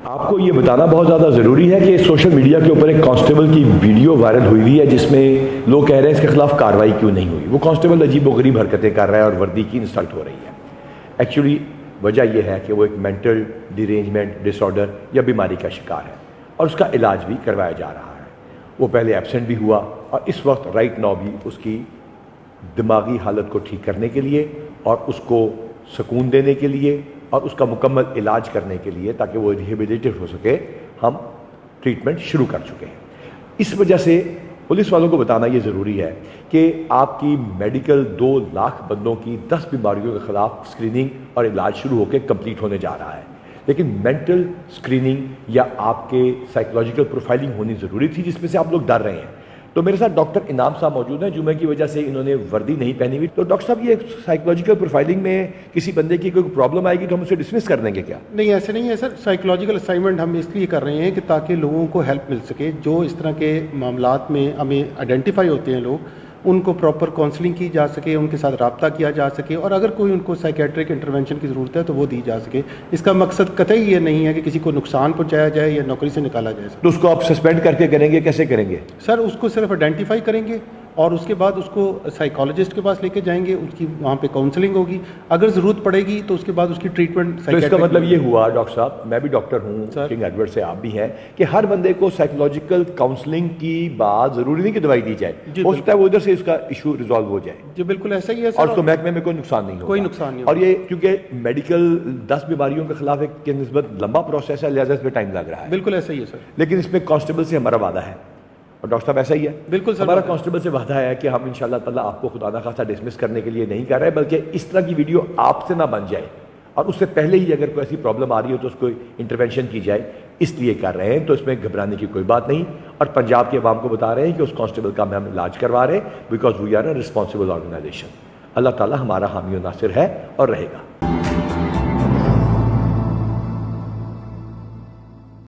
آپ کو یہ بتانا بہت زیادہ ضروری ہے کہ سوشل میڈیا کے اوپر ایک کانسٹیبل کی ویڈیو وائرل ہوئی ہوئی ہے جس میں لوگ کہہ رہے ہیں اس کے خلاف کارروائی کیوں نہیں ہوئی. وہ کانسٹیبل عجیب و غریب حرکتیں کر رہا ہے اور وردی کی انسلٹ ہو رہی ہے. ایکچولی وجہ یہ ہے کہ وہ ایک مینٹل ڈیرینجمنٹ ڈس آرڈر یا بیماری کا شکار ہے اور اس کا علاج بھی کروایا جا رہا ہے. وہ پہلے ایبسنٹ بھی ہوا اور اس وقت رائٹ ناؤ بھی اس کی دماغی حالت کو ٹھیک کرنے کے لیے اور اس کو سکون دینے کے لیے اور اس کا مکمل علاج کرنے کے لیے تاکہ وہ ریہیبلیٹیٹ ہو سکے ہم ٹریٹمنٹ شروع کر چکے ہیں. اس وجہ سے پولیس والوں کو بتانا یہ ضروری ہے کہ آپ کی میڈیکل 2 لاکھ بندوں کی 10 بیماریوں کے خلاف اسکریننگ اور علاج شروع ہو کے کمپلیٹ ہونے جا رہا ہے. لیکن مینٹل اسکریننگ یا آپ کے سائیکولوجیکل پروفائلنگ ہونی ضروری تھی جس میں سے آپ لوگ ڈر رہے ہیں. تو میرے ساتھ ڈاکٹر انعام صاحب موجود ہیں. جمعے کی وجہ سے انہوں نے وردی نہیں پہنی ہوئی. تو ڈاکٹر صاحب یہ سائیکولوجیکل پروفائلنگ میں کسی بندے کی کوئی پرابلم آئے گی تو ہم اسے ڈسمس کر دیں گے کیا؟ نہیں، ایسے نہیں ہے سر. سائیکولوجیکل اسائنمنٹ ہم اس لیے کر رہے ہیں کہ تاکہ لوگوں کو ہیلپ مل سکے. جو اس طرح کے معاملات میں ہمیں آئیڈینٹیفائی ہوتے ہیں لوگ، ان کو پراپر کاؤنسلنگ کی جا سکے، ان کے ساتھ رابطہ کیا جا سکے اور اگر کوئی ان کو سائیکیٹرک انٹرونشن کی ضرورت ہے تو وہ دی جا سکے. اس کا مقصد قطعی یہ نہیں ہے کہ کسی کو نقصان پہنچایا جائے یا نوکری سے نکالا جائے. تو اس کو آپ سسپینڈ کر کے کریں گے؟ کیسے کریں گے سر؟ اس کو صرف آئیڈینٹیفائی کریں گے اور اس کے بعد اس کو سائیکالوجسٹ کے پاس لے کے جائیں گے. اس کی وہاں پہ کاؤنسلنگ ہوگی. اگر ضرورت پڑے گی تو اس کے بعد اس کی ٹریٹمنٹ. تو اس کا مطلب یہ ہوا ڈاکٹر صاحب، میں بھی ڈاکٹر ہوں، کنگ ایڈورڈ سے آپ بھی ہیں، کہ ہر بندے کو سائیکولوجیکل کاؤنسلنگ کی بات ضروری نہیں کہ دوائی دی جائے. ہو سکتا ہے وہ ادھر سے اس کا ایشو ریزالو ہو جائے. جی بالکل ایسا ہی ہے سر. اور اس کو محکمے میں کوئی نقصان نہیں ہوگا. کوئی نقصان نہیں. اور یہ کیونکہ میڈیکل 10 بیماریوں کے خلاف ایک نسبت لمبا پروسیس ہے، لہٰذا اس میں ٹائم لگ رہا ہے. بالکل ایسا ہی ہے سر. لیکن اس میں کانسٹیبل سے ہمارا وعدہ ہے اور ڈاکٹر صاحب ایسا ہی ہے. بالکل سر. ہمارا کانسٹیبل سے وعدہ ہے کہ ہم انشاءاللہ تعالیٰ آپ کو خدا نہ خواستہ ڈسمس کرنے کے لیے نہیں کر رہے، بلکہ اس طرح کی ویڈیو آپ سے نہ بن جائے اور اس سے پہلے ہی اگر کوئی ایسی پرابلم آ رہی ہو تو اس کو انٹرونشن کی جائے، اس لیے کر رہے ہیں. تو اس میں گھبرانے کی کوئی بات نہیں. اور پنجاب کے عوام کو بتا رہے ہیں کہ اس کانسٹیبل کا ہم علاج کروا رہے ہیں because we are a responsible organisation. اللہ تعالیٰ ہمارا حامی و ناصر ہے اور رہے گا.